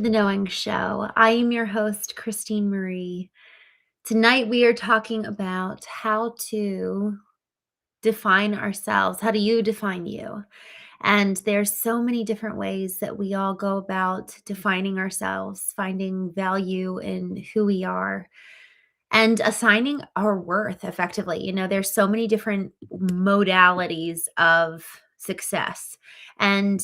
The Knowing Show. I am your host, Christene Marie. Tonight we are talking about how to define ourselves. How do you define you? And there's so many different ways that we all go about defining ourselves, finding value in who we are, and assigning our worth effectively. There's so many different modalities of success. And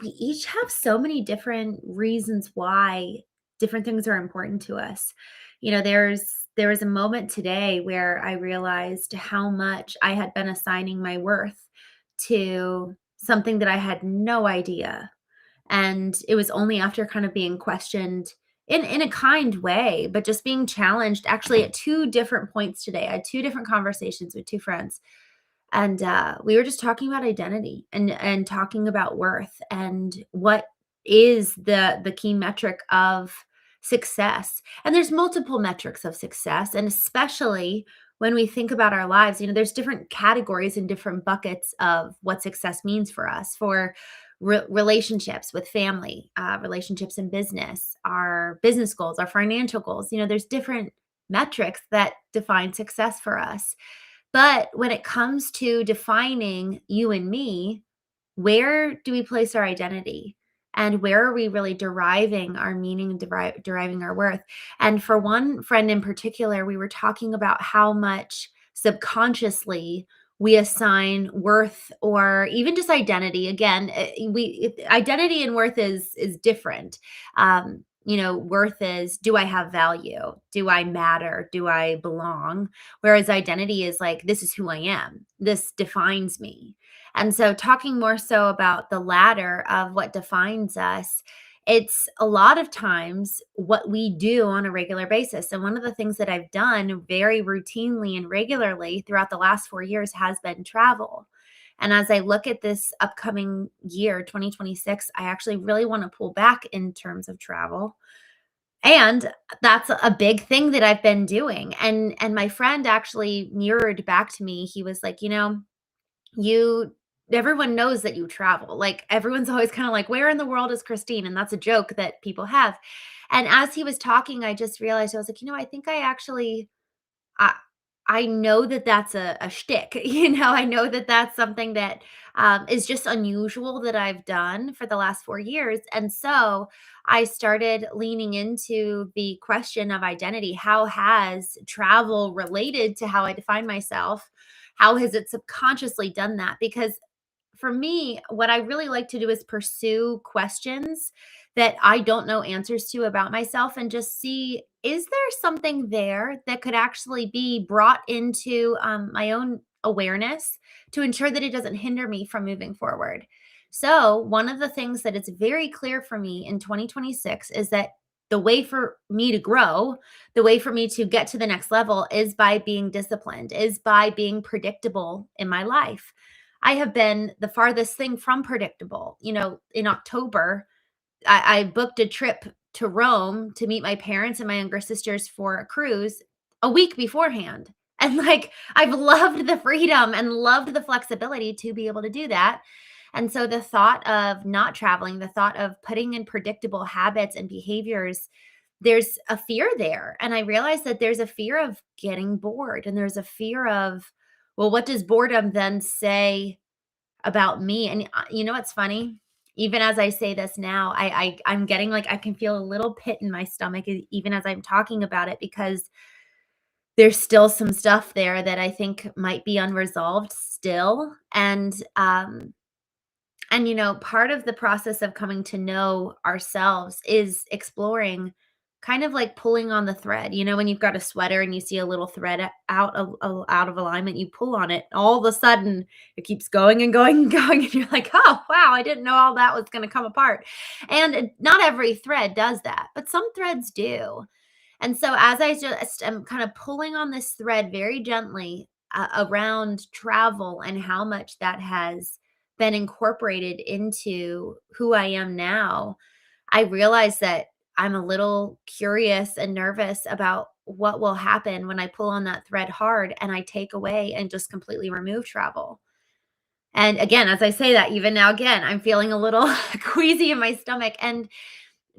we each have so many different reasons why different things are important to us. There was a moment today where I realized how much I had been assigning my worth to something that I had no idea. And it was only after kind of being questioned in a kind way, but just being challenged actually at two different points today. I had two different conversations with two friends, and we were just talking about identity and talking about worth and what is the key metric of success. And there's multiple metrics of success, and especially when we think about our lives, there's different categories and different buckets of what success means for us. For relationships with family, relationships in business, our business goals, our financial goals, there's different metrics that define success for us. But when it comes to defining you and me, where do we place our identity? And where are we really deriving our meaning and deriving our worth? And for one friend in particular, we were talking about how much subconsciously we assign worth or even just identity. Again, identity and worth is different. Worth is, do I have value? Do I matter? Do I belong? Whereas identity is like, this is who I am. This defines me. And so, talking more so about the latter of what defines us, it's a lot of times what we do on a regular basis. And one of the things that I've done very routinely and regularly throughout the last 4 years has been travel. And as I look at this upcoming year, 2026, I actually really want to pull back in terms of travel. And that's a big thing that I've been doing. And my friend actually mirrored back to me. He was like, you everyone knows that you travel. Like, everyone's always kind of like, where in the world is Christene? And that's a joke that people have. And as he was talking, I just realized, I was like, I think I actually I I know that that's a shtick. I know that that's something that is just unusual that I've done for the last 4 years. And so I started leaning into the question of identity. How has travel related to how I define myself? How has it subconsciously done that? Because for me, what I really like to do is pursue questions that I don't know answers to about myself and just see, is there something there that could actually be brought into my own awareness to ensure that it doesn't hinder me from moving forward? So, one of the things that is very clear for me in 2026 is that the way for me to grow, the way for me to get to the next level is by being disciplined, is by being predictable in my life. I have been the farthest thing from predictable. In October, I booked a trip to Rome to meet my parents and my younger sisters for a cruise a week beforehand. And like, I've loved the freedom and loved the flexibility to be able to do that. And so the thought of not traveling, the thought of putting in predictable habits and behaviors, there's a fear there. And I realized that there's a fear of getting bored, and there's a fear of, well, what does boredom then say about me? And what's funny? Even as I say this now, I'm getting, like, I can feel a little pit in my stomach even as I'm talking about it, because there's still some stuff there that I think might be unresolved still. And part of the process of coming to know ourselves is exploring, kind of like pulling on the thread. When you've got a sweater and you see a little thread out of alignment, you pull on it. All of a sudden, it keeps going and going and going, and you're like, "Oh, wow, I didn't know all that was going to come apart." And not every thread does that, but some threads do. And so as I just am kind of pulling on this thread very gently around travel and how much that has been incorporated into who I am now, I realize that I'm a little curious and nervous about what will happen when I pull on that thread hard and I take away and just completely remove travel. And again, as I say that, even now, again, I'm feeling a little queasy in my stomach. And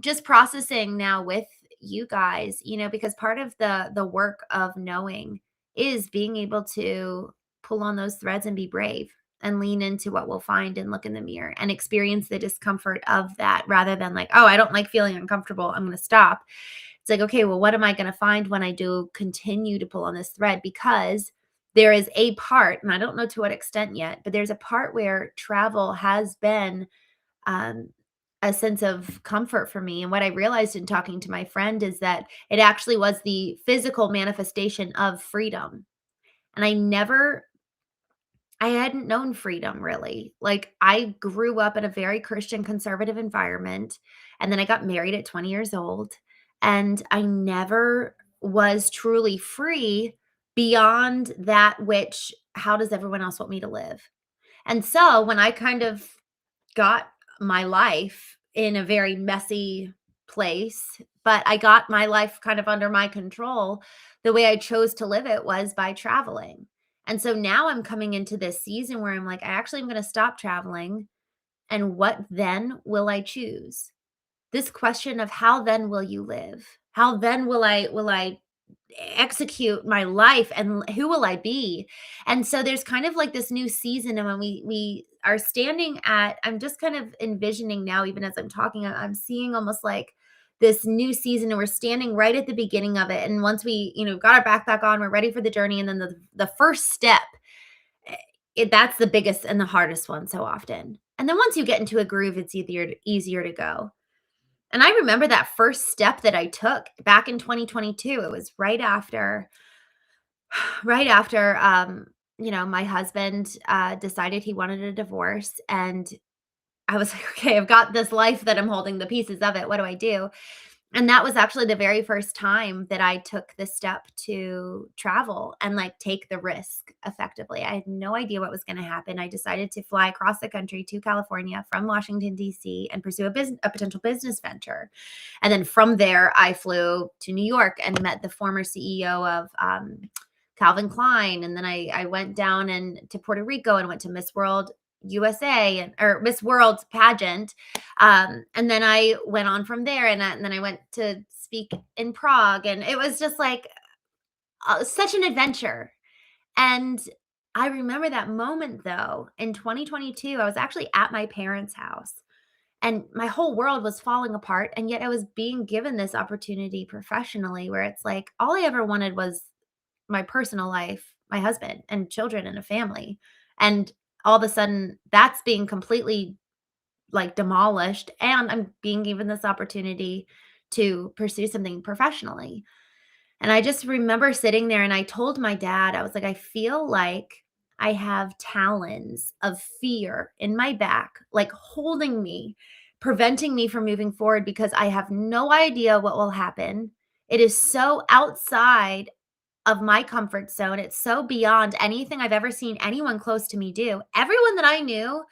just processing now with you guys, because part of the work of knowing is being able to pull on those threads and be brave and lean into what we'll find and look in the mirror and experience the discomfort of that rather than like, oh, I don't like feeling uncomfortable, I'm going to stop. It's like, okay, well, what am I going to find when I do continue to pull on this thread? Because there is a part, and I don't know to what extent yet, but there's a part where travel has been um, a sense of comfort for me. And what I realized in talking to my friend is that it actually was the physical manifestation of freedom. And I hadn't known freedom really. Like I grew up in a very Christian conservative environment. And then I got married at 20 years old. And I never was truly free beyond that which, how does everyone else want me to live? And so when I kind of got my life in a very messy place, but I got my life kind of under my control. The way I chose to live it was by traveling. And so now I'm coming into this season where I'm like, I actually am going to stop traveling. And what then will I choose? This question of how then will you live? How then will I execute my life and who will I be? And so there's kind of like this new season and when we are standing at I'm just kind of envisioning now even as I'm talking I'm seeing almost like this new season and we're standing right at the beginning of it and once we got our backpack on we're ready for the journey and then the first step eh, that's the biggest and the hardest one so often. And then once you get into a groove it's easier to go. And I remember that first step that I took back in 2022. It was right after my husband, decided he wanted a divorce, and I was like, "Okay, I've got this life that I'm holding the pieces of it. What do I do?" And that was actually the very first time that I took the step to travel and, like, take the risk effectively. I had no idea what was gonna happen. I decided to fly across the country to California from Washington, DC, and pursue a potential business venture. And then from there, I flew to New York and met the former CEO of, Calvin Klein, and then I went down and to Puerto Rico and went to Miss World USA or Miss World pageant. And then I went on from there, and then I went to speak in Prague, and it was just like such an adventure. And I remember that moment though in 2022. I was actually at my parents' house, and my whole world was falling apart, and yet I was being given this opportunity professionally, where it's like all I ever wanted was my personal life, my husband and children and a family. And all of a sudden that's being completely like demolished and I'm being given this opportunity to pursue something professionally. And I just remember sitting there and I told my dad, I was like, I feel like I have talons of fear in my back, like holding me, preventing me from moving forward because I have no idea what will happen. It is so outside of my comfort zone. It's so beyond anything I've ever seen anyone close to me do. Everyone that I knew,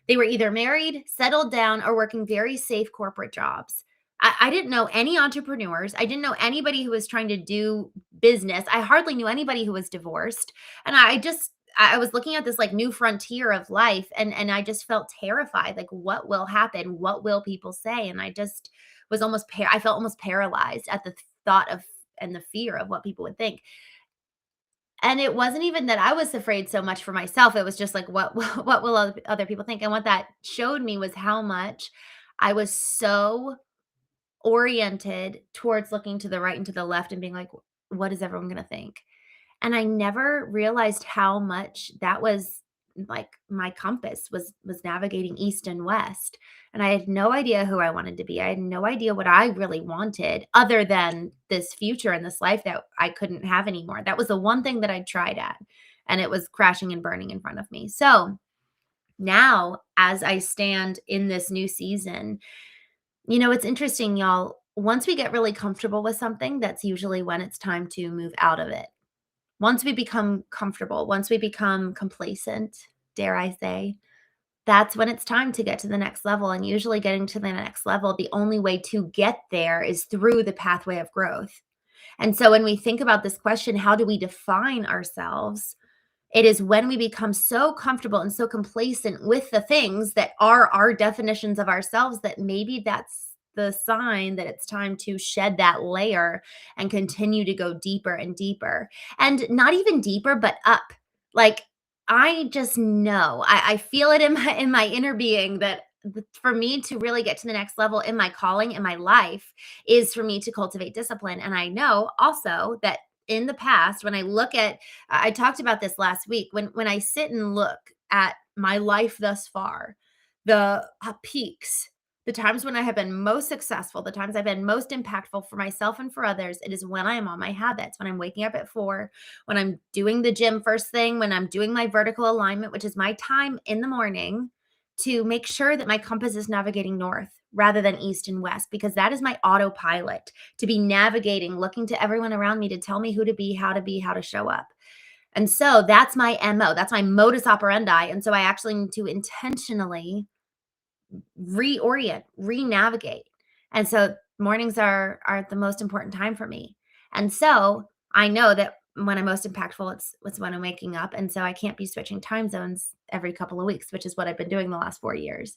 they were either married, settled down, or working very safe corporate jobs. I didn't know any entrepreneurs. I didn't know anybody who was trying to do business. I hardly knew anybody who was divorced. And I was looking at this like new frontier of life and I just felt terrified. Like what will happen? What will people say? And I just was I felt almost paralyzed at the thought of and the fear of what people would think. And it wasn't even that I was afraid so much for myself, it was just like, what what will other people think? And what that showed me was how much I was so oriented towards looking to the right and to the left and being like, "What is everyone gonna think?" And I never realized how much that was like my compass was navigating east and west. And I had no idea who I wanted to be. I had no idea what I really wanted other than this future and this life that I couldn't have anymore. That was the one thing that I tried at, and it was crashing and burning in front of me. So now, as I stand in this new season, it's interesting, y'all. Once we get really comfortable with something, that's usually when it's time to move out of it. Once we become comfortable, once we become complacent, dare I say, that's when it's time to get to the next level. And usually, getting to the next level, the only way to get there is through the pathway of growth. And so, when we think about this question, how do we define ourselves? It is when we become so comfortable and so complacent with the things that are our definitions of ourselves that maybe that's the sign that it's time to shed that layer and continue to go deeper and deeper. And not even deeper, but up. Like, I just know, I feel it in my inner being that for me to really get to the next level in my calling, in my life, is for me to cultivate discipline. And I know also that in the past, when I look at, I talked about this last week, when I sit and look at my life thus far, the peaks, the times when I have been most successful, the times I've been most impactful for myself and for others, it is when I am on my habits, when I'm waking up at 4, when I'm doing the gym first thing, when I'm doing my vertical alignment, which is my time in the morning to make sure that my compass is navigating north rather than east and west, because that is my autopilot to be navigating, looking to everyone around me to tell me who to be, how to show up. And so that's my MO, that's my modus operandi. And so I actually need to intentionally reorient, re-navigate. And so mornings are the most important time for me. And so I know that when I'm most impactful, it's when I'm waking up. And so I can't be switching time zones every couple of weeks, which is what I've been doing the last 4 years.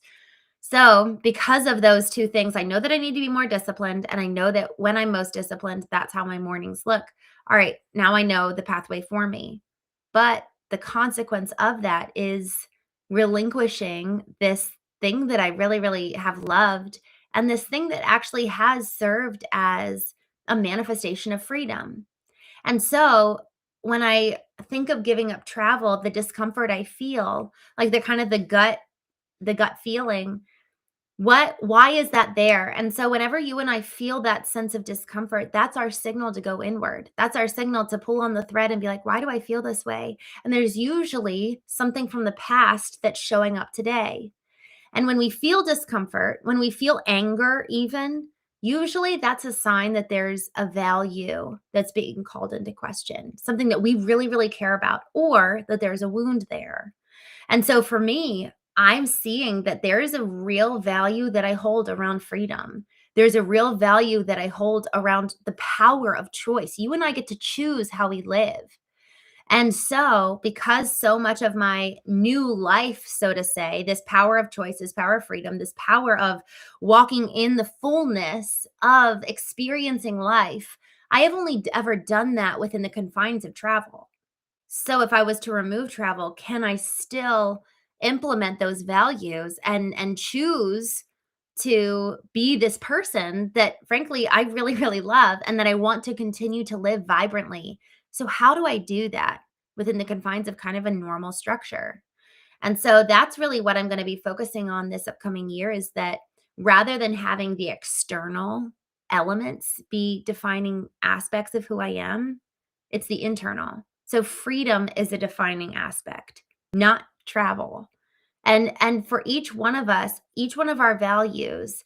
So because of those two things, I know that I need to be more disciplined. And I know that when I'm most disciplined, that's how my mornings look. All right, now I know the pathway for me. But the consequence of that is relinquishing this thing that I really, really have loved, and this thing that actually has served as a manifestation of freedom. And so when I think of giving up travel, the discomfort I feel, like the kind of the gut feeling, why is that there? And so whenever you and I feel that sense of discomfort, that's our signal to go inward. That's our signal to pull on the thread and be like, why do I feel this way? And there's usually something from the past that's showing up today. And when we feel discomfort, when we feel anger, even, usually that's a sign that there's a value that's being called into question, something that we really, really care about, or that there's a wound there. And so for me, I'm seeing that there is a real value that I hold around freedom. There's a real value that I hold around the power of choice. You and I get to choose how we live. And so, because so much of my new life, so to say, this power of choice, this power of freedom, this power of walking in the fullness of experiencing life, I have only ever done that within the confines of travel. So if I was to remove travel, can I still implement those values and choose to be this person that frankly I really, really love and that I want to continue to live vibrantly? So how do I do that within the confines of kind of a normal structure? And so that's really what I'm going to be focusing on this upcoming year, is that rather than having the external elements be defining aspects of who I am, it's the internal. So freedom is a defining aspect, not travel. And for each one of us, each one of our values,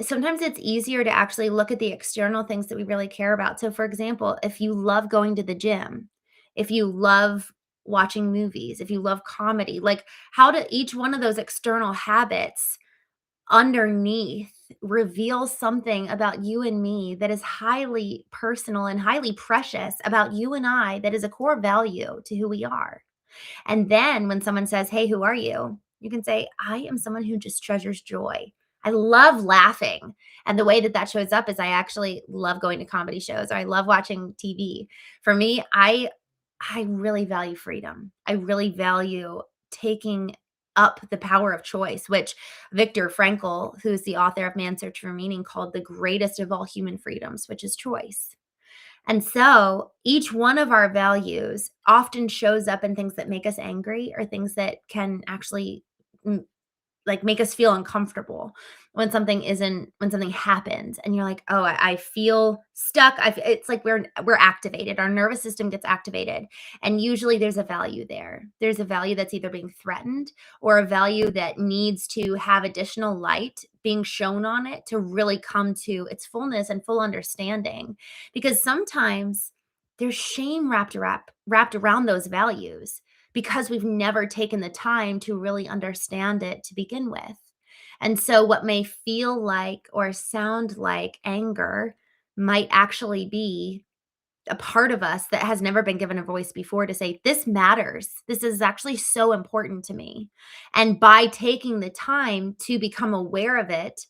sometimes it's easier to actually look at the external things that we really care about. So for example, if you love going to the gym, if you love watching movies, if you love comedy, like how do each one of those external habits underneath reveal something about you and me that is highly personal and highly precious about you and I, that is a core value to who we are. And then when someone says, "Hey, who are you?" You can say, "I am someone who just treasures joy. I love laughing." And the way that that shows up is I actually love going to comedy shows, or I love watching TV. For me, I really value freedom. I really value taking up the power of choice, which Viktor Frankl, who's the author of Man's Search for Meaning, called the greatest of all human freedoms, which is choice. And so each one of our values often shows up in things that make us angry, or things that can actually like make us feel uncomfortable when something happens and you're like, oh, I feel stuck. It's like we're activated, our nervous system gets activated, and usually there's a value there. There's a value that's either being threatened, or a value that needs to have additional light being shown on it to really come to its fullness and full understanding. Because sometimes there's shame wrapped around those values, because we've never taken the time to really understand it to begin with. And so, what may feel like or sound like anger might actually be a part of us that has never been given a voice before, to say, this matters. This is actually so important to me. And by taking the time to become aware of it,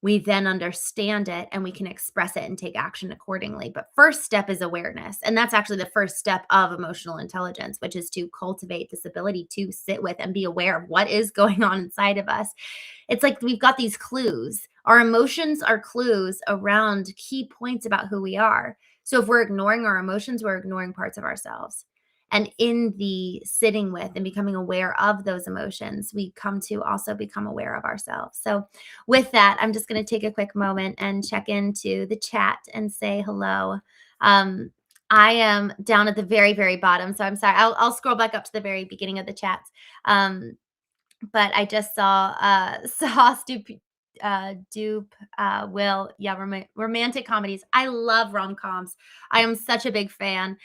we then understand it and we can express it and take action accordingly. But first step is awareness. And that's actually the first step of emotional intelligence, which is to cultivate this ability to sit with and be aware of what is going on inside of us. It's like we've got these clues. Our emotions are clues around key points about who we are. So if we're ignoring our emotions, we're ignoring parts of ourselves. And in the sitting with and becoming aware of those emotions, we come to also become aware of ourselves. So, with that, I'm just going to take a quick moment and check into the chat and say hello. Um, I am down at the very, very bottom, so I'm sorry. I'll scroll back up to the very beginning of the chat. Um, but I just saw Sauce Dupe Will, yeah, romantic comedies. I love rom-coms. I am such a big fan.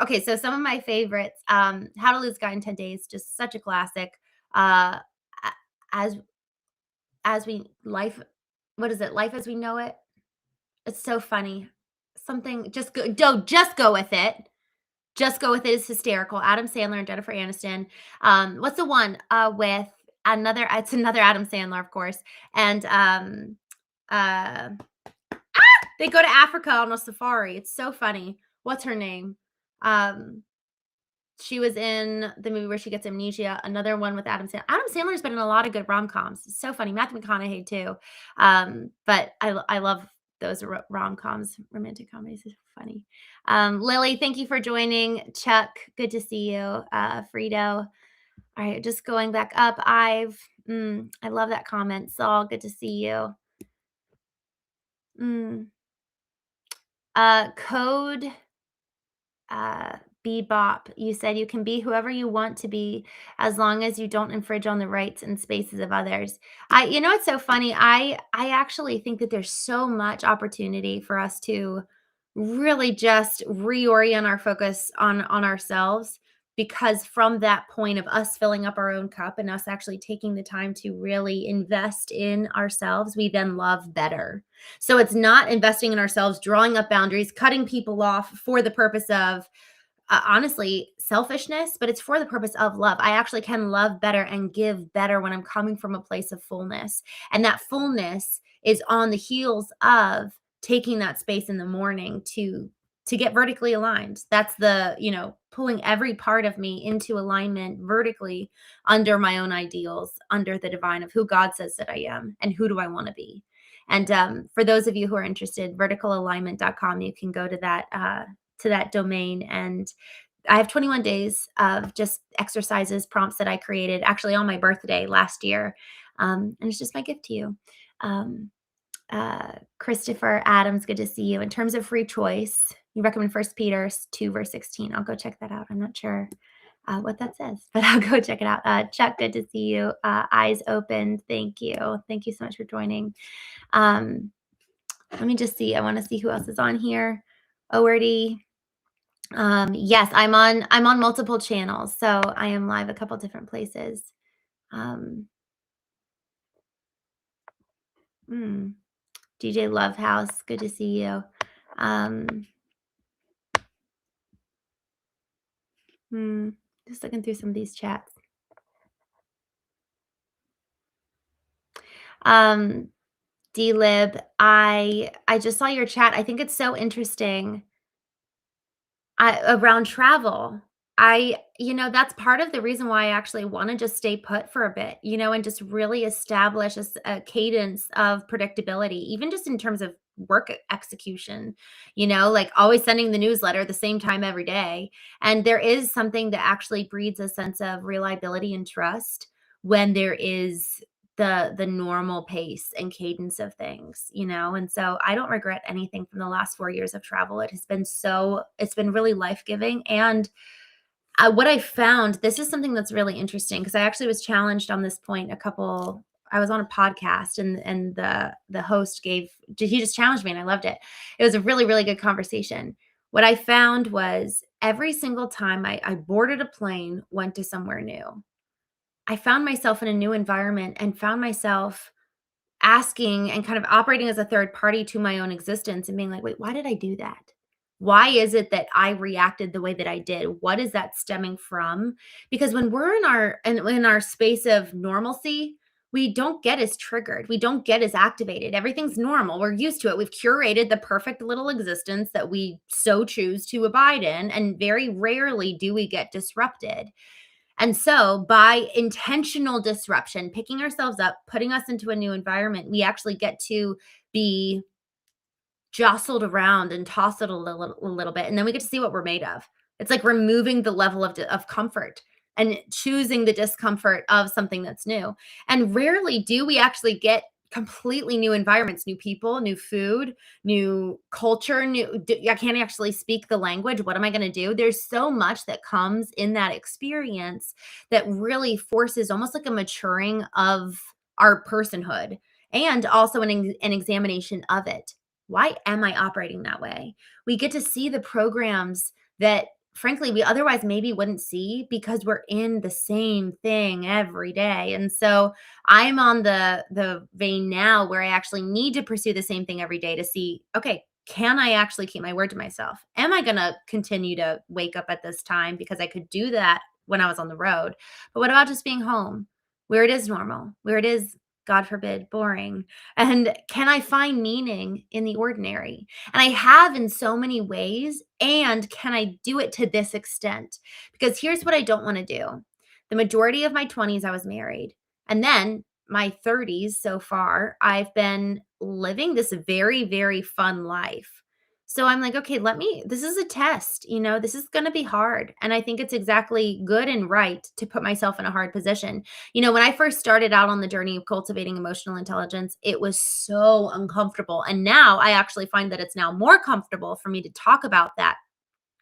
Okay, so some of my favorites, How to Lose a Guy in 10 Days, just such a classic. Uh a- as we life what is it? Life as We Know It. It's so funny. Something just go with it. Just Go With It is hysterical. Adam Sandler and Jennifer Aniston. What's the one, with it's another Adam Sandler, of course, and, uh, they go to Africa on a safari. It's so funny. What's her name? Um, she was in the movie where she gets amnesia, another one with Adam Sandler. Adam Sandler's been in a lot of good rom-coms. It's so funny. Matthew McConaughey too. But I love those rom-coms, romantic comedies is funny. Lily, thank you for joining. Chuck, good to see you. Frito. All right, just going back up. I love that comment. Saul, good to see you. Mm, Code uh, Bebop, you said you can be whoever you want to be as long as you don't infringe on the rights and spaces of others. It's so funny. I actually think that there's so much opportunity for us to really just reorient our focus on ourselves, because from that point of us filling up our own cup and us actually taking the time to really invest in ourselves, we then love better. So it's not investing in ourselves, drawing up boundaries, cutting people off for the purpose of, honestly, selfishness, but it's for the purpose of love. I actually can love better and give better when I'm coming from a place of fullness. And that fullness is on the heels of taking that space in the morning to get vertically aligned. That's pulling every part of me into alignment vertically under my own ideals, under the divine of who God says that I am and who do I want to be. And for those of you who are interested, verticalalignment.com, you can go to that domain, and I have 21 days of just exercises, prompts that I created actually on my birthday last year. And it's just my gift to you. Um, Christopher Adams, good to see you. In terms of free choice, you recommend First Peter 2, verse 16. I'll go check that out. I'm not sure what that says, but I'll go check it out. Chuck, good to see you. Eyes opened. Thank you. Thank you so much for joining. Um, Let me just see. I want to see who else is on here. Owerty. Yes, I'm on multiple channels, so I am live a couple different places. Um, mm, DJ Lovehouse, good to see you. Um, just looking through some of these chats. DLib, I just saw your chat. I think it's so interesting. Around travel. That's part of the reason why I actually wanna just stay put for a bit, and just really establish a cadence of predictability, even just in terms of work execution, like always sending the newsletter the same time every day. And there is something that actually breeds a sense of reliability and trust when there is the normal pace and cadence of things, and so I don't regret anything from the last 4 years of travel. It's been really life-giving. And what I found, this is something that's really interesting, because I actually was challenged on this point. I was on a podcast, and the host he just challenged me, and I loved it. It was a really, really good conversation. What I found was every single time I boarded a plane, went to somewhere new, I found myself in a new environment and found myself asking and kind of operating as a third party to my own existence and being like, "Wait, why did I do that? Why is it that I reacted the way that I did? What is that stemming from?" Because when we're in our space of normalcy, we don't get as triggered. We don't get as activated. Everything's normal. We're used to it. We've curated the perfect little existence that we so choose to abide in. And very rarely do we get disrupted. And so, by intentional disruption, picking ourselves up, putting us into a new environment, we actually get to be jostled around and toss it a little bit, and then we get to see what we're made of. It's like removing the level of comfort and choosing the discomfort of something that's new. And rarely do we actually get completely new environments, new people, new food, new culture, I can't actually speak the language. What am I going to do? There's so much that comes in that experience that really forces almost like a maturing of our personhood, and also an examination of it. Why am I operating that way? We get to see the programs that frankly we otherwise maybe wouldn't see because we're in the same thing every day. And so I'm on the vein now where I actually need to pursue the same thing every day to see, okay, can I actually keep my word to myself? Am I going to continue to wake up at this time because I could do that when I was on the road? But what about just being home where it is normal, where it is, God forbid, boring? And can I find meaning in the ordinary? And I have in so many ways. And can I do it to this extent? Because here's what I don't want to do. The majority of my 20s, I was married. And then my 30s so far, I've been living this very, very fun life. So I'm like, okay, this is a test, this is going to be hard. And I think it's exactly good and right to put myself in a hard position. When I first started out on the journey of cultivating emotional intelligence, it was so uncomfortable. And now I actually find that it's now more comfortable for me to talk about that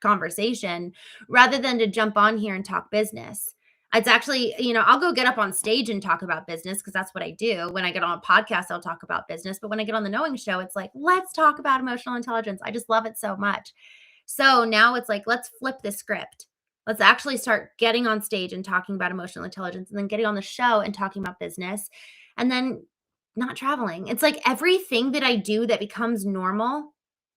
conversation rather than to jump on here and talk business. It's actually, I'll go get up on stage and talk about business because that's what I do. When I get on a podcast, I'll talk about business. But when I get on the Knowing Show, it's like, let's talk about emotional intelligence. I just love it so much. So now it's like, let's flip the script. Let's actually start getting on stage and talking about emotional intelligence, and then getting on the show and talking about business, and then not traveling. It's like everything that I do that becomes normal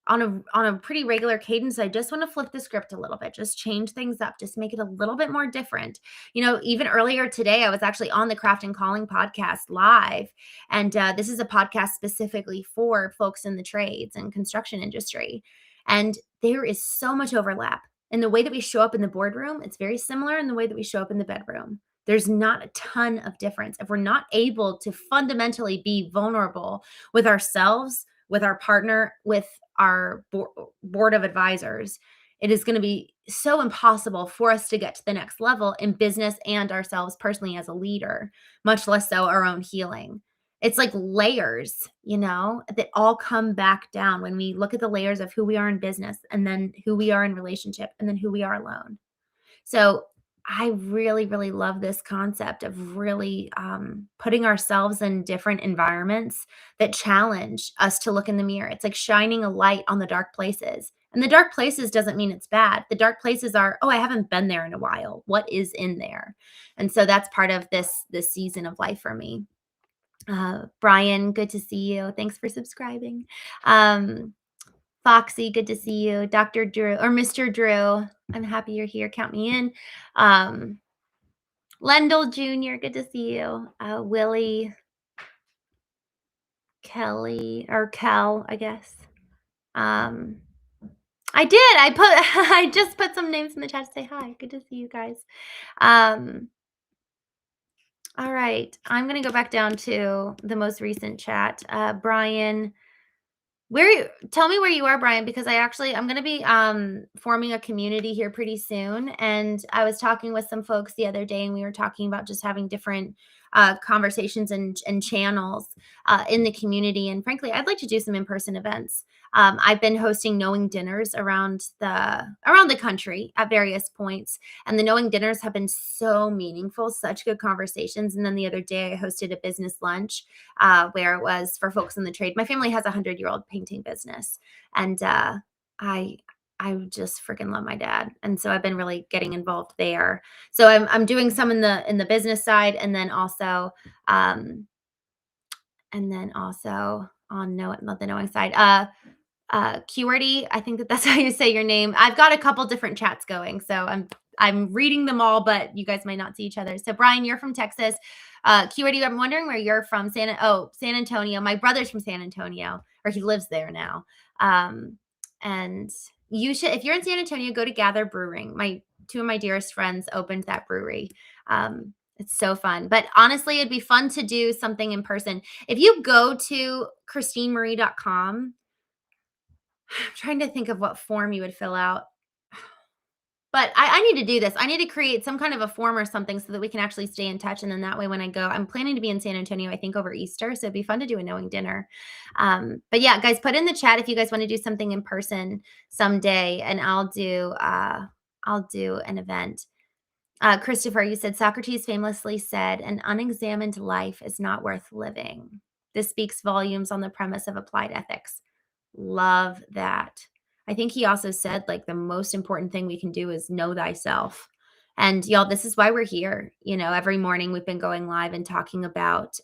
on a pretty regular cadence, I just want to flip the script a little bit, just change things up, just make it a little bit more different. Even earlier today, I was actually on the Craft and Calling podcast live. And this is a podcast specifically for folks in the trades and construction industry. And there is so much overlap in the way that we show up in the boardroom. It's very similar in the way that we show up in the bedroom. There's not a ton of difference. If we're not able to fundamentally be vulnerable with ourselves, with our partner, with our board of advisors, it is going to be so impossible for us to get to the next level in business and ourselves personally as a leader, much less so our own healing. It's like layers, that all come back down when we look at the layers of who we are in business, and then who we are in relationship, and then who we are alone. So I really, really love this concept of really putting ourselves in different environments that challenge us to look in the mirror. It's like shining a light on the dark places. And the dark places doesn't mean it's bad. The dark places are, oh, I haven't been there in a while. What is in there? And so that's part of this season of life for me. Brian, good to see you. Thanks for subscribing. Foxy, good to see you. Dr. Drew or Mr. Drew, I'm happy you're here. Count me in. Lendl Jr., good to see you. Willie, Kelly, or Kel, I guess. I did. I just put some names in the chat to say hi. Good to see you guys. All right. I'm going to go back down to the most recent chat. Brian, tell me where you are, Brian, because I'm going to be forming a community here pretty soon. And I was talking with some folks the other day, and we were talking about just having different conversations and channels in the community. And frankly, I'd like to do some in-person events. I've been hosting knowing dinners around the country at various points, and the knowing dinners have been so meaningful, such good conversations. And then the other day I hosted a business lunch where it was for folks in the trade. My family has a 100-year-old painting business, and I just freaking love my dad, and so I've been really getting involved there. So I'm doing some in the business side, and then also on the knowing side. QWERTY, I think that's how you say your name. I've got a couple different chats going, so I'm reading them all, but you guys might not see each other. So Brian, you're from Texas. QRD, I'm wondering where you're from. San Antonio. My brother's from San Antonio, or he lives there now. And you should, if you're in San Antonio, go to Gather Brewing. Two of my dearest friends opened that brewery. It's so fun. But honestly, it'd be fun to do something in person. If you go to ChristeneMarie.com, I'm trying to think of what form you would fill out. But I need to do this. I need to create some kind of a form or something so that we can actually stay in touch. And then that way, when I go, I'm planning to be in San Antonio, I think over Easter. So it'd be fun to do a knowing dinner. But yeah, guys, put in the chat if you guys want to do something in person someday, and I'll do an event. Christopher, you said Socrates famously said, "An unexamined life is not worth living." This speaks volumes on the premise of applied ethics. Love that. I think he also said, like, the most important thing we can do is know thyself. And y'all, this is why we're here. Every morning we've been going live and talking about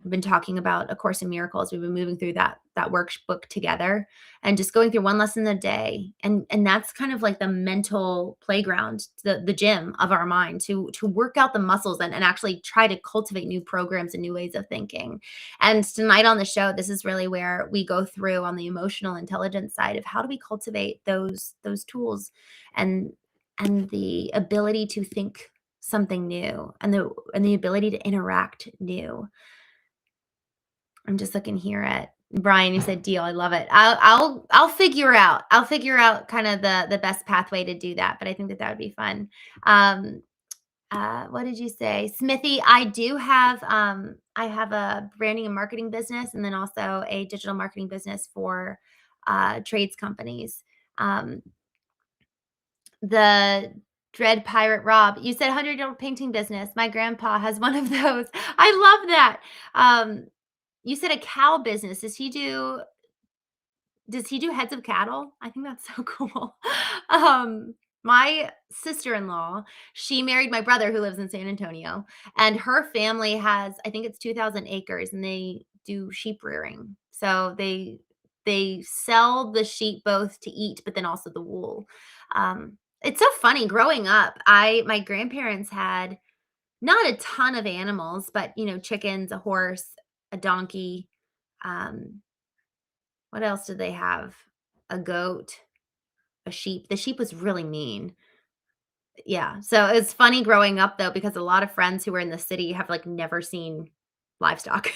we've been talking about A Course in Miracles. We've been moving through that workbook together and just going through one lesson a day. And that's kind of like the mental playground, the gym of our mind to work out the muscles and actually try to cultivate new programs and new ways of thinking. And tonight on the show, this is really where we go through on the emotional intelligence side of how do we cultivate those tools and the ability to think something new and the ability to interact new. I'm just looking here at Brian. You said deal. I love it. I'll figure out. I'll figure out kind of the best pathway to do that. But I think that would be fun. What did you say, Smithy? I do have. I have a branding and marketing business, and then also a digital marketing business for trades companies. The Dread Pirate Rob, you said 100-year-old painting business. My grandpa has one of those. I love that. You said a cow business. Does he do heads of cattle? I think that's so cool. My sister-in-law, she married my brother who lives in San Antonio, and her family has, I think it's 2,000 acres, and they do sheep rearing. So they sell the sheep both to eat, but then also the wool. It's so funny. Growing up, my grandparents had not a ton of animals, but chickens, a horse, a donkey. What else did they have? A goat, a sheep. The sheep was really mean. Yeah. So it's funny growing up though, because a lot of friends who are in the city have like never seen livestock.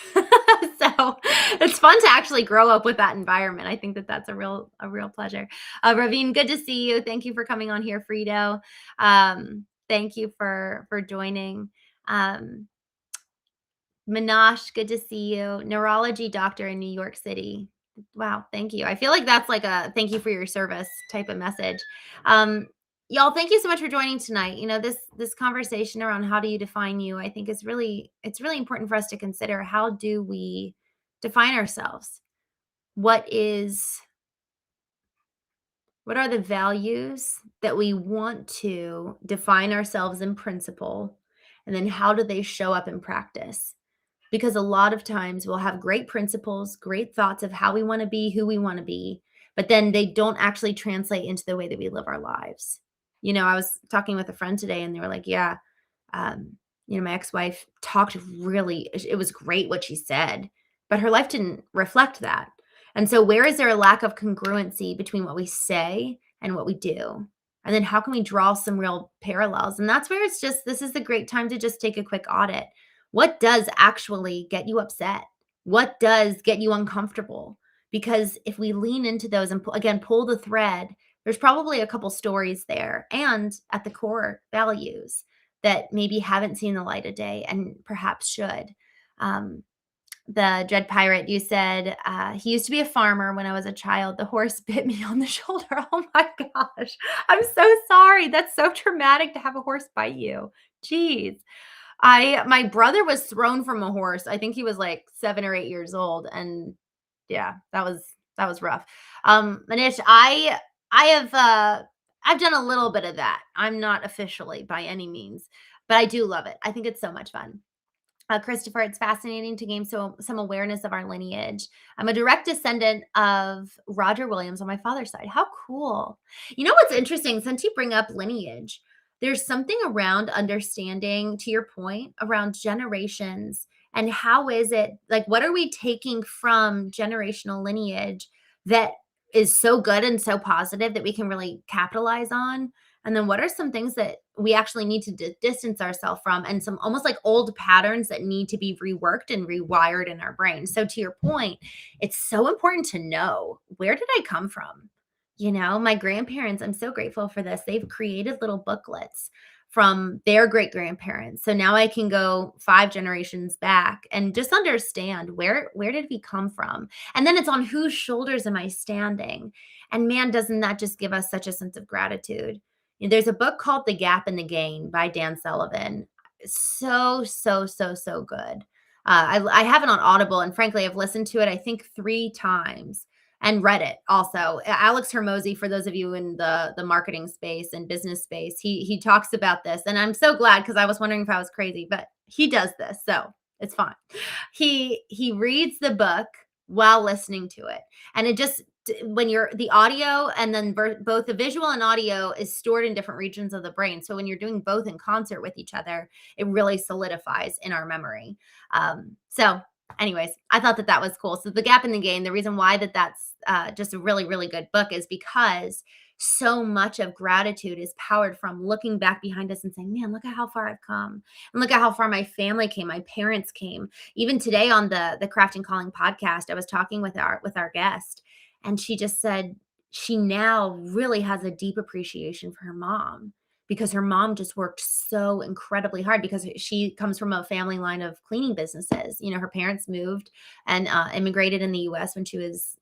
So it's fun to actually grow up with that environment. I think that that's a real pleasure. Ravine, good to see you. Thank you for coming on here, Frito. Thank you for joining. Minash, good to see you. Neurology doctor in New York City. Wow, thank you. I feel like that's like a thank you for your service type of message. Y'all, thank you so much for joining tonight. This conversation around how do you define you, I think it's really important for us to consider, how do we define ourselves? What are the values that we want to define ourselves in principle? And then how do they show up in practice? Because a lot of times we'll have great principles, great thoughts of how we want to be, who we want to be, but then they don't actually translate into the way that we live our lives. I was talking with a friend today and they were like, yeah, my ex-wife talked it was great what she said, but her life didn't reflect that. And so where is there a lack of congruency between what we say and what we do? And then how can we draw some real parallels? And that's where this is the great time to just take a quick audit. What does actually get you upset? What does get you uncomfortable? Because if we lean into those and pull the thread, there's probably a couple stories there and at the core values that maybe haven't seen the light of day and perhaps should. The Dread Pirate, you said, he used to be a farmer when I was a child. The horse bit me on the shoulder. Oh my gosh. I'm so sorry. That's so traumatic to have a horse bite you. Jeez. My brother was thrown from a horse. I think he was like 7 or 8 years old. And yeah, that was rough. Manish, I've done a little bit of that. I'm not officially by any means, but I do love it. I think it's so much fun. Christopher, it's fascinating to gain some awareness of our lineage. I'm a direct descendant of Roger Williams on my father's side. How cool. You know what's interesting, since you bring up lineage, there's something around understanding, to your point, around generations and how is it like, what are we taking from generational lineage that is so good and so positive that we can really capitalize on? And then what are some things that we actually need to distance ourselves from, and some almost like old patterns that need to be reworked and rewired in our brain? So to your point, it's so important to know, where did I come from? My grandparents, I'm so grateful for this. They've created little booklets from their great grandparents. So now I can go 5 generations back and just understand, where did we come from? And then it's on whose shoulders am I standing? And man, doesn't that just give us such a sense of gratitude? There's a book called The Gap and the Gain by Dan Sullivan. So, so, so, so good. I have it on Audible, and frankly, I've listened to it, I think, 3 times, and read it also. Alex Hermosi, for those of you in the marketing space and business space, he talks about this, and I'm so glad, because I was wondering if I was crazy, but he does this, so it's fine. He reads the book while listening to it, and it just, when you're the audio, and then both the visual and audio is stored in different regions of the brain. So when you're doing both in concert with each other, it really solidifies in our memory. So anyways, I thought that that was cool. So The Gap in the Gain, the reason why that's just a really, really good book is because so much of gratitude is powered from looking back behind us and saying, man, look at how far I've come. And look at how far my family came, my parents came. Even today on the Craft and Calling podcast, I was talking with our guest, and she just said she now really has a deep appreciation for her mom, because her mom just worked so incredibly hard, because she comes from a family line of cleaning businesses. Her parents moved and immigrated in the US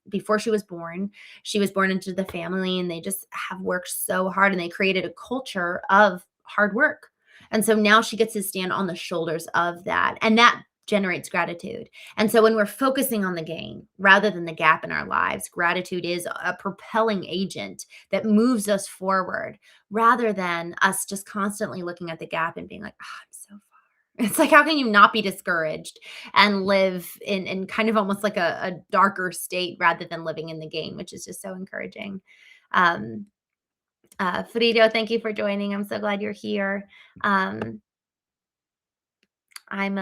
before she was born. She was born into the family, and they just have worked so hard, and they created a culture of hard work. And so now she gets to stand on the shoulders of that, and that generates gratitude. And so when we're focusing on the gain rather than the gap in our lives, gratitude is a propelling agent that moves us forward, rather than us just constantly looking at the gap and being like, I'm so far. It's like, how can you not be discouraged and live in kind of almost like a darker state, rather than living in the gain, which is just so encouraging. Um, Frido, thank you for joining. I'm so glad you're here. Um, I'm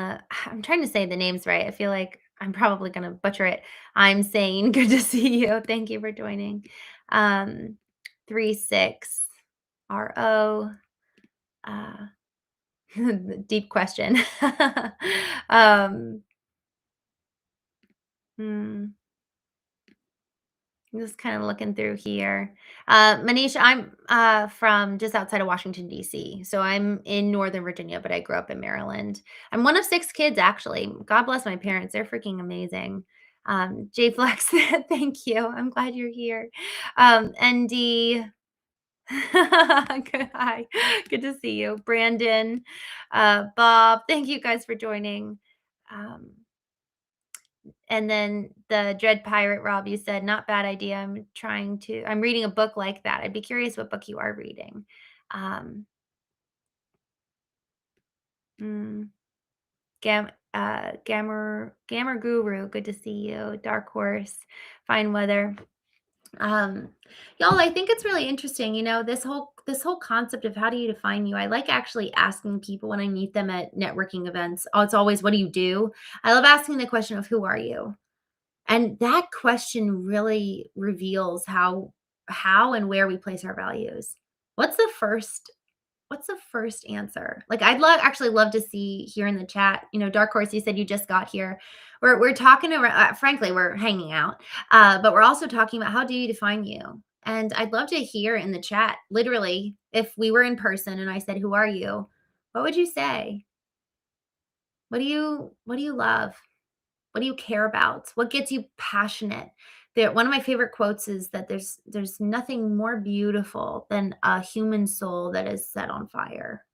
trying to say the names right. I feel like I'm probably gonna butcher it. I'm saying good to see you. Thank you for joining. Um, 36 RO. Uh, deep question. um, hmm. I'm just kind of looking through here. Manisha, I'm from just outside of Washington, D.C. So I'm in Northern Virginia, but I grew up in Maryland. I'm one of 6 kids, actually. God bless my parents. They're freaking amazing. J Flex, thank you. I'm glad you're here. ND, good, hi. Good to see you. Brandon, Bob, thank you guys for joining. Um, and then the Dread Pirate, Rob, you said, not bad idea. I'm reading a book like that. I'd be curious what book you are reading. Um, mm, Gammer Guru, good to see you. Dark Horse, fine weather. Um, y'all, I think it's really interesting, this whole concept of how do you define you. I like actually asking people when I meet them at networking events. Oh, it's always, what do you do? I love asking the question of, who are you? And that question really reveals how and where we place our values. What's the first what's the first answer? Like, I'd actually love to see here in the chat. Dark Horse, you said you just got here. We're talking about, frankly, we're hanging out. But we're also talking about, how do you define you? And I'd love to hear in the chat, literally, if we were in person and I said, who are you? What would you say? What do you love? What do you care about? What gets you passionate? One of my favorite quotes is that there's nothing more beautiful than a human soul that is set on fire.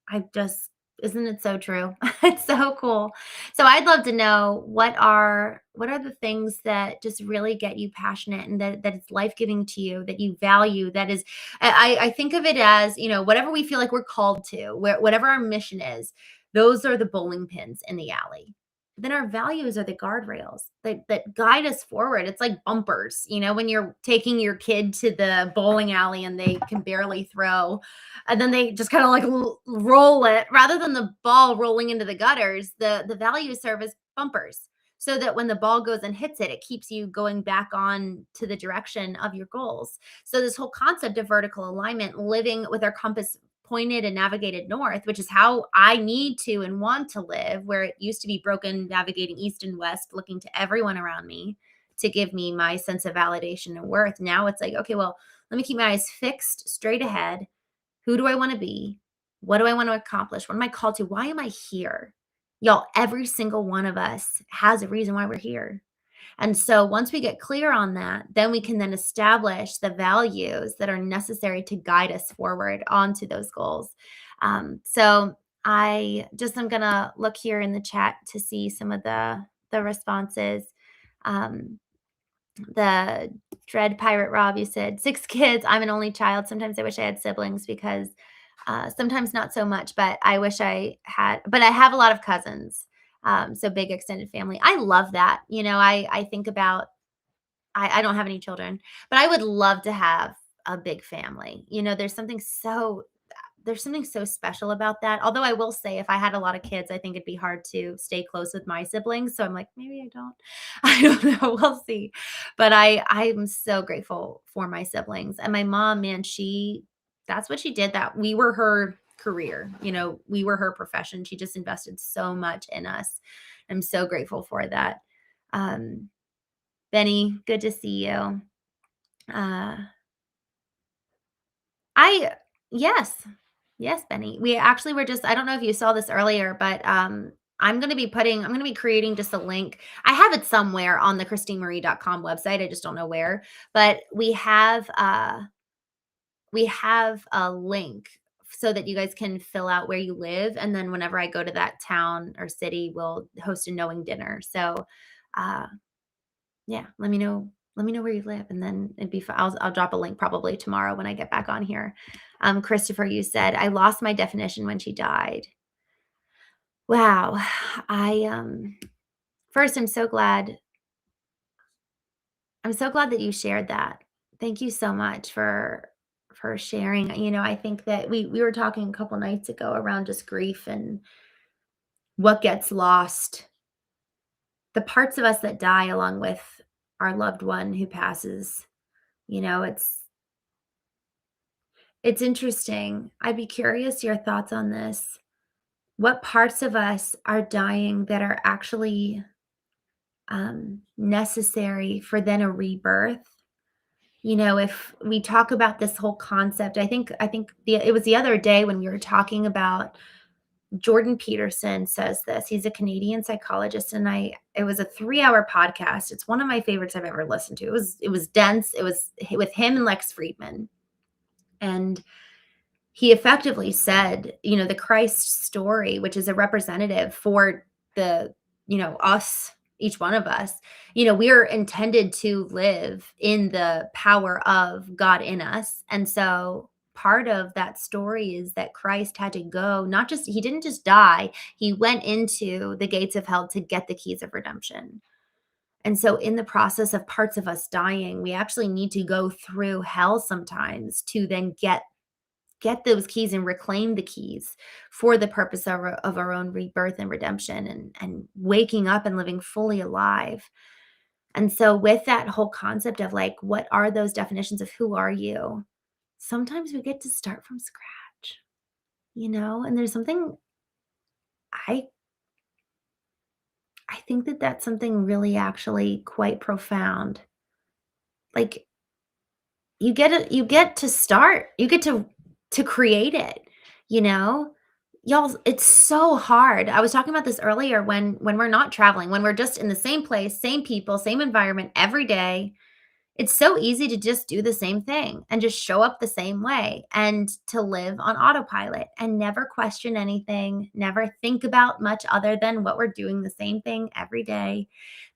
Isn't it so true? It's so cool. So I'd love to know, what are the things that just really get you passionate, and that it's life-giving to you, that you value, that is, I think of it as, whatever we feel like we're called to, whatever our mission is, those are the bowling pins in the alley. then our values are the guardrails that guide us forward. It's like bumpers, when you're taking your kid to the bowling alley and they can barely throw, and then they just kind of like roll it rather than the ball rolling into the gutters. The values serve as bumpers so that when the ball goes and hits it, it keeps you going back on to the direction of your goals. So this whole concept of vertical alignment, living with our compass pointed and navigated north, which is how I need to and want to live, where it used to be broken, navigating east and west, looking to everyone around me to give me my sense of validation and worth. Now it's like, okay, well, let me keep my eyes fixed straight ahead. Who do I want to be? What do I want to accomplish? What am I called to? Why am I here? Y'all, every single one of us has a reason why we're here. And so once we get clear on that, then we can then establish the values that are necessary to guide us forward onto those goals. So I just am gonna look here in the chat to see some of the responses. Um, the Dread Pirate Rob, you said 6 kids. I'm an only child. Sometimes I wish I had siblings because sometimes not so much, but I wish I had. But I have a lot of cousins. So big extended family. I love that. I think about, I don't have any children, but I would love to have a big family. There's something so special about that. Although I will say, if I had a lot of kids, I think it'd be hard to stay close with my siblings. So I'm like, maybe I don't. I don't know. We'll see. But I'm so grateful for my siblings. And my mom, man, that's what she did. That we were her career. We were her profession. She just invested so much in us. I'm so grateful for that. Benny, good to see you. I Yes. Yes, Benny. We actually were just, I don't know if you saw this earlier, but I'm going to be creating just a link. I have it somewhere on the ChristeneMarie.com website. I just don't know where, but we have a link so that you guys can fill out where you live. And then whenever I go to that town or city, we'll host a knowing dinner. So, uh, yeah, let me know. Let me know where you live, and then it'd be fun. I'll drop a link probably tomorrow when I get back on here. Christopher, you said I lost my definition when she died. Wow. I first, I'm so glad that you shared that. Thank you so much for sharing. I think that we were talking a couple nights ago around just grief and what gets lost, the parts of us that die along with our loved one who passes. It's interesting. I'd be curious your thoughts on this. What parts of us are dying that are actually necessary for then a rebirth? If we talk about this whole concept, I think it was the other day when we were talking about, Jordan Peterson says this. He's a Canadian psychologist, and it was a 3-hour podcast. It's one of my favorites I've ever listened to. It was dense. It was with him and Lex Friedman, and he effectively said, the Christ story, which is a representative for us, each one of us, we are intended to live in the power of God in us. And so part of that story is that Christ had to go, he didn't just die, he went into the gates of hell to get the keys of redemption. And so in the process of parts of us dying, we actually need to go through hell sometimes to then get those keys and reclaim the keys for the purpose of our own rebirth and redemption, and waking up and living fully alive. And so with that whole concept of like, what are those definitions of who are you? Sometimes we get to start from scratch, and there's something, I I think that that's something really actually quite profound. Like, you get to start. You get to create it, you know? Y'all, it's so hard. I was talking about this earlier when we're not traveling, when we're just in the same place, same people, same environment every day. It's so easy to just do the same thing and just show up the same way and to live on autopilot and never question anything, never think about much other than what we're doing the same thing every day.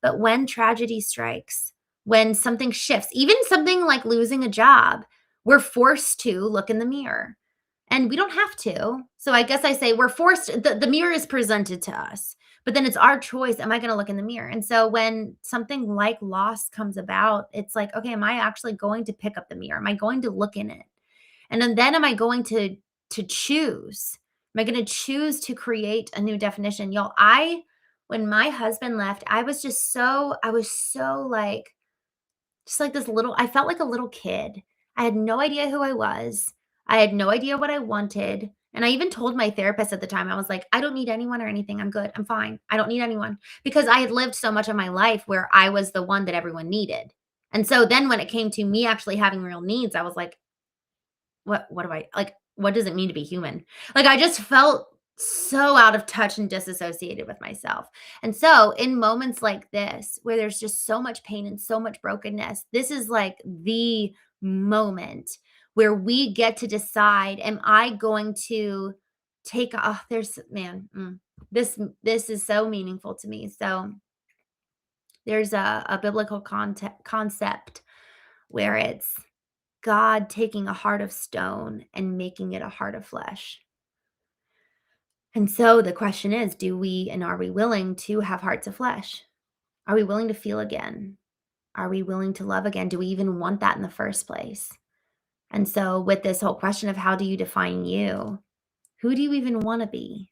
But when tragedy strikes, when something shifts, even something like losing a job, we're forced to look in the mirror. And we don't have to. So I guess I say we're forced, the mirror is presented to us, But then it's our choice. Am I going to look in the mirror? And so when something like loss comes about, it's like, okay, am I actually going to pick up the mirror? Am I going to look in it? And then am I going to choose? Am I going to choose to create a new definition? Y'all, when my husband left, I was so like, just like this little, I felt like a little kid. I had no idea who I was. I had no idea what I wanted. And I even told my therapist at the time, I was like, I don't need anyone or anything. I'm good. I'm fine. I don't need anyone because I had lived so much of my life where I was the one that everyone needed. And so then when it came to me actually having real needs, I was like, what do I like, what does it mean to be human? Like, I just felt so out of touch and disassociated with myself. And so, in moments like this, where there's just so much pain and so much brokenness, this is like the moment where we get to decide, am I going to take off there's man, this is so meaningful to me. So, there's a biblical concept where it's God taking a heart of stone and making it a heart of flesh. And so the question is, are we willing to have hearts of flesh? Are we willing to feel again? Are we willing to love again? Do we even want that in the first place? And so with this whole question of how do you define you? Who do you even want to be?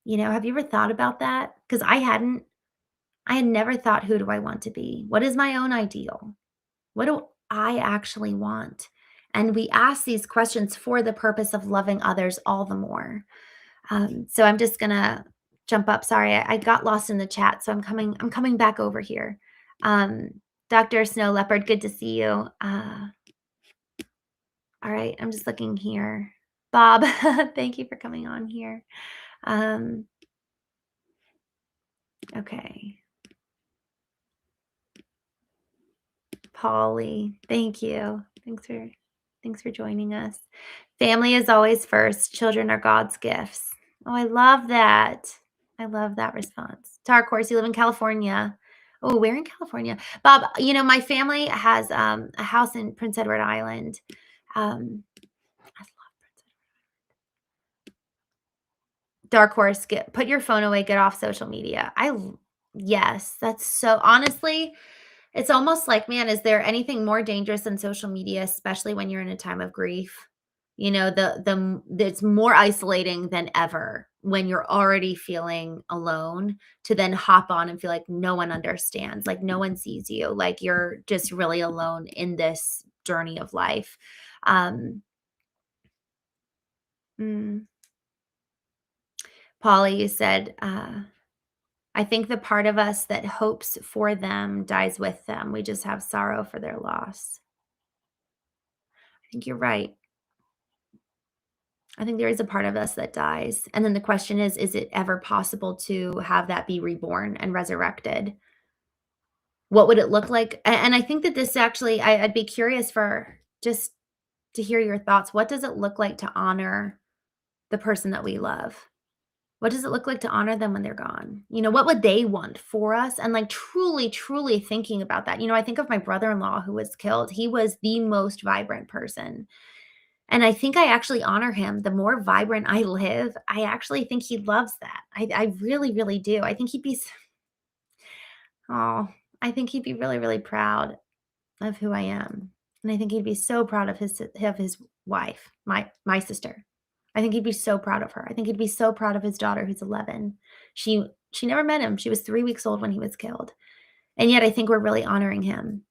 Have you ever thought about that? Because I hadn't. I had never thought, who do I want to be? What is my own ideal? What do I actually want? And we ask these questions for the purpose of loving others all the more. So I'm just gonna jump up. Sorry, I got lost in the chat, so I'm coming back over here. Um, Dr. Snow Leopard, good to see you. All right, I'm just looking here. Bob, thank you for coming on here. Okay. Polly, thank you. Thanks for joining us. Family is always first. Children are God's gifts. Oh, I love that. I love that response. Tar course, you live in California. Oh, where in California? Bob, my family has a house in Prince Edward Island. I love Prince Edward. Dark horse, put your phone away, get off social media. Yes, that's so honestly. It's almost like, man, is there anything more dangerous than social media, especially when you're in a time of grief? It's more isolating than ever when you're already feeling alone to then hop on and feel like no one understands, like no one sees you, like you're just really alone in this journey of life. Um, mm, Polly, you said, I think the part of us that hopes for them dies with them. We just have sorrow for their loss. I think you're right. I think there is a part of us that dies. And then the question is it ever possible to have that be reborn and resurrected? What would it look like? And I think that this actually, I'd be curious for just to hear your thoughts. What does it look like to honor the person that we love? What does it look like to honor them when they're gone? What would they want for us? And like truly, truly thinking about that. I think of my brother-in-law who was killed. He was the most vibrant person. And I think I actually honor him. The more vibrant I live, I actually think he loves that. I really, really do. Oh, I think he'd be really, really proud of who I am. And I think he'd be so proud of his wife, my sister. I think he'd be so proud of her. I think he'd be so proud of his daughter who's 11. She never met him. She was 3 weeks old when he was killed. And yet I think we're really honoring him.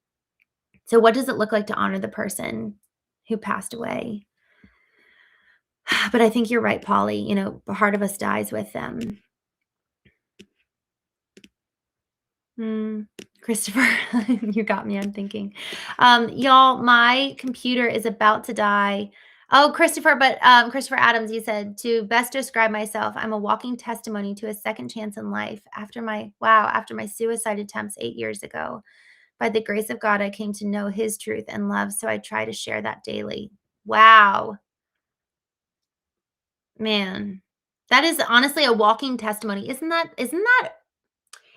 So what does it look like to honor the person who passed away? But I think you're right, Polly. Part of us dies with them. Christopher, you got me. I'm thinking. Y'all, my computer is about to die. Oh, Christopher, but Christopher Adams, you said, to best describe myself, I'm a walking testimony to a second chance in life after my suicide attempts 8 years ago. By the grace of God, I came to know his truth and love, so I try to share that daily. Wow. Man, that is honestly a walking testimony. Isn't that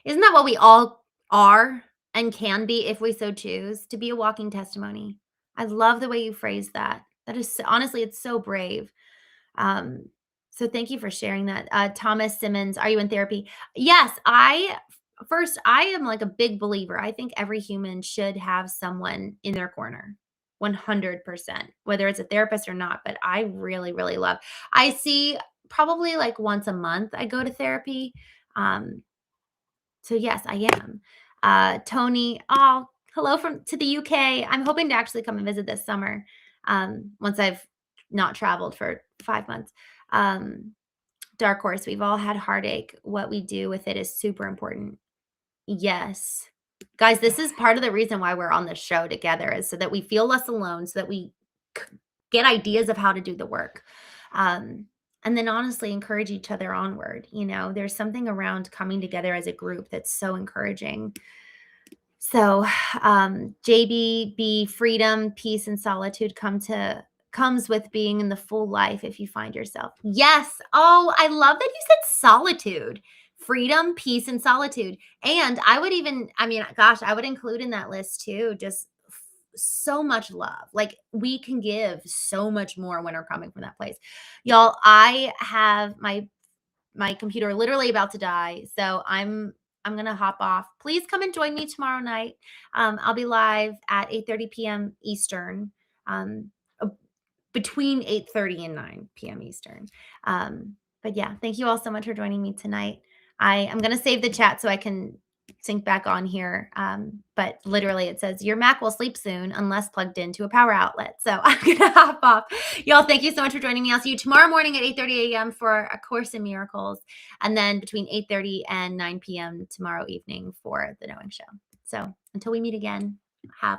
what we all are and can be if we so choose to be a walking testimony? I love the way you phrase that. That is honestly, it's so brave. Um, So thank you for sharing that. Thomas Simmons, are you in therapy? Yes, I am like a big believer. I think every human should have someone in their corner. 100%, whether it's a therapist or not, but I really, really love. I see probably like once a month I go to therapy. Um, so yes, I am. Tony, oh, hello from to the UK. I'm hoping to actually come and visit this summer. Once I've not traveled for 5 months. Um, Dark horse, we've all had heartache. What we do with it is super important. Yes. Guys, this is part of the reason why we're on this show together is so that we feel less alone, so that we c get ideas of how to do the work. Um, and then honestly encourage each other onward, There's something around coming together as a group that's so encouraging. So, JBB, freedom, peace, and solitude comes with being in the full life if you find yourself. Yes. Oh, I love that you said solitude. Freedom, peace, and solitude. And I would even, I mean, gosh, I would include in that list too, just so much love. Like we can give so much more when we're coming from that place. Y'all, I have my computer literally about to die. So I'm gonna hop off. Please come and join me tomorrow night. I'll be live at 8:30 p.m. Eastern. Uh, between 8:30 and 9 p.m. Eastern. But yeah, thank you all so much for joining me tonight. I am gonna save the chat so I can sync back on here. But literally it says your Mac will sleep soon unless plugged into a power outlet. So I'm gonna hop off. Y'all, thank you so much for joining me. I'll see you tomorrow morning at 8:30 a.m. for A Course in Miracles. And then between 8:30 and 9 p.m. tomorrow evening for The Knowing Show. So until we meet again, have